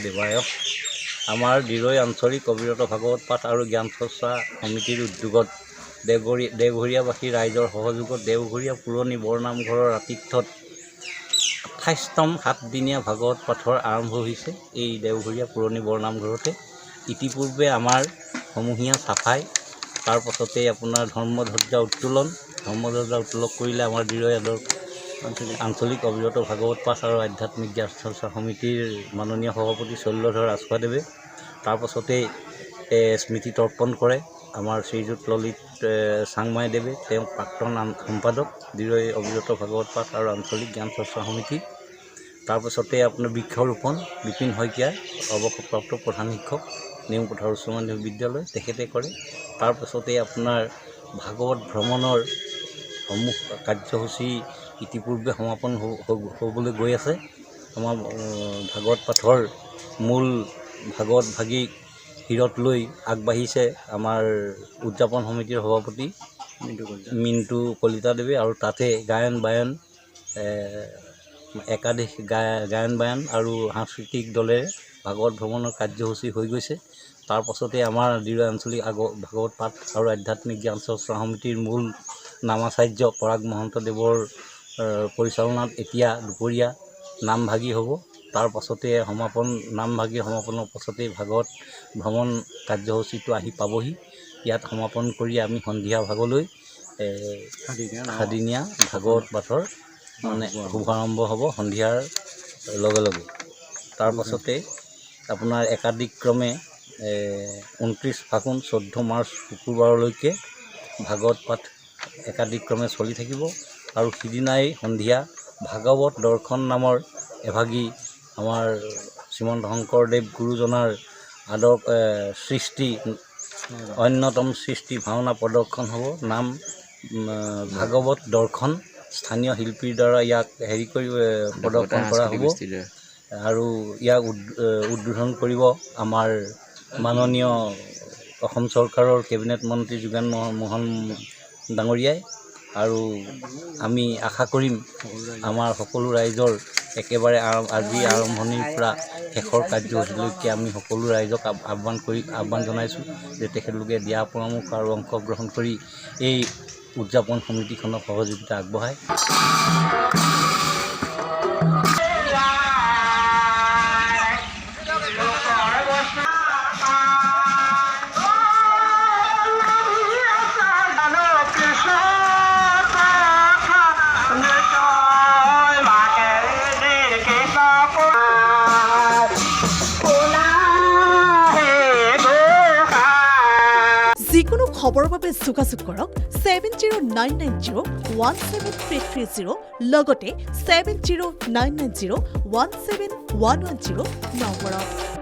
দেৱায়ক। আমাৰ দিৰৈ আঞ্চলিক অবিৰত ভাগৱত পাঠ আৰু জ্ঞান চৰ্চা সমিতিৰ উদ্যোগত দেওঘৰীয়াবাসী ৰাইজৰ সহযোগত দেওঘৰীয়া পুৰণি বৰনামঘৰৰ আতিথ্যত 28তম 7দিনীয়া ভাগৱত পাঠৰ আৰম্ভ হৈছে এই দেওঘৰীয়া পুৰণি বৰনামঘৰতে। ইতিপূৰ্বে আমাৰ সমূহীয়া চাফাই, তাৰ পাছতেই আপোনাৰ ধৰ্মধ্বজা উত্তোলন কৰিলে আমাৰ দিৰৈ আঞ্চলিক অবিৰত ভাগৱত পাঠ আৰু আধ্যাত্মিক জ্ঞান চৰ্চা সমিতিৰ মাননীয় সভাপতি শৈলধৰ ৰাজখোৱাদেৱে। তাৰ পাছতেই স্মৃতি তৰ্পণ কৰে আমাৰ শ্ৰীযুত ললিত চাংমাইদেৱে, তেওঁ প্ৰাক্তন সম্পাদক দিৰৈ অবিৰত ভাগৱত পাঠ আৰু আঞ্চলিক জ্ঞান চৰ্চা সমিতি। তাৰপাছতে আপোনাৰ বৃক্ষৰোপণ বিপিন শইকীয়া, অৱসৰপ্ৰাপ্ত প্ৰধান শিক্ষক, নেওঁপথাৰ উচ্চ মাধ্যমিক বিদ্যালয়, তেখেতে কৰে। তাৰপাছতেই আপোনাৰ ভাগৱত ভ্ৰমণৰ সমূহ কাৰ্যসূচী ইতিপূৰ্বে সমাপন হ'বলৈ গৈ আছে। আমাৰ ভাগৱত পাঠৰ মূল ভাগৱত ভাগী শিৰত লৈ আগবাঢ়িছে আমাৰ উদযাপন সমিতিৰ সভাপতি মিণ্টু কলিতাদেৱে, আৰু তাতে গায়ন বায়ন একাধিক গায়ন বায়ন আৰু সাংস্কৃতিক দলেৰে ভাগৱত ভ্ৰমণৰ কাৰ্যসূচী হৈ গৈছে। তাৰ পাছতে আমাৰ দিৰৈ আঞ্চলিক ভাগৱত পাঠ আৰু আধ্যাত্মিক জ্ঞান চৰ্চা সমিতিৰ মূল নামাচাৰ্য পৰাগ মহন্তদেৱৰ পৰিচালনাত এতিয়া দুপৰীয়া নামভাগী হ'ব। তাৰ পাছতে নামভাগী সমাপনৰ পাছতেই ভাগৱত ভ্ৰমণ কাৰ্যসূচীটো আহি পাবহি। ইয়াত সমাপন কৰি আমি সন্ধিয়া ভাগলৈ 7দিনীয়া ভাগৱত পাঠৰ শুভাৰম্ভ হ'ব সন্ধিয়াৰ লগে লগে। তাৰ পাছতে আপোনাৰ একাদিক্ৰমে 29 ফাগুন 14 মাৰ্চ শুকুৰবাৰলৈকে ভাগৱত পাঠ একাদিক্ৰমে চলি থাকিব। আৰু সিদিনাই সন্ধিয়া ভাগৱত দৰ্শন নামৰ এভাগী আমাৰ শ্ৰীমন্ত শংকৰদেৱ গুৰুজনাৰ অন্যতম সৃষ্টি ভাওনা প্ৰদৰ্শন হ'ব। নাম ভাগৱত দৰ্শন, স্থানীয় শিল্পীৰ দ্বাৰা ইয়াক প্ৰদৰ্শন কৰা হ'ব। আৰু ইয়াক উদ্বোধন কৰিব আমাৰ মাননীয় অসম চৰকাৰৰ কেবিনেট মন্ত্ৰী যোগেন মহন ডাঙৰীয়াই। আৰু আমি আশা কৰিম আমাৰ সকলো ৰাইজৰ একেবাৰে আজি আৰম্ভণিৰ পৰা শেষৰ কাৰ্যসূচীলৈকে আমি সকলো ৰাইজক আহ্বান জনাইছোঁ যে তেখেতলোকে দিয়া পৰামৰ্শ আৰু অংশগ্ৰহণ কৰি এই উদযাপন সমিতিখনক সহযোগিতা আগবঢ়ায়। যিকোনো খবৰৰ বাবে যোগাযোগ কৰক 7099017330 লগতে 7099017110 নম্বৰত।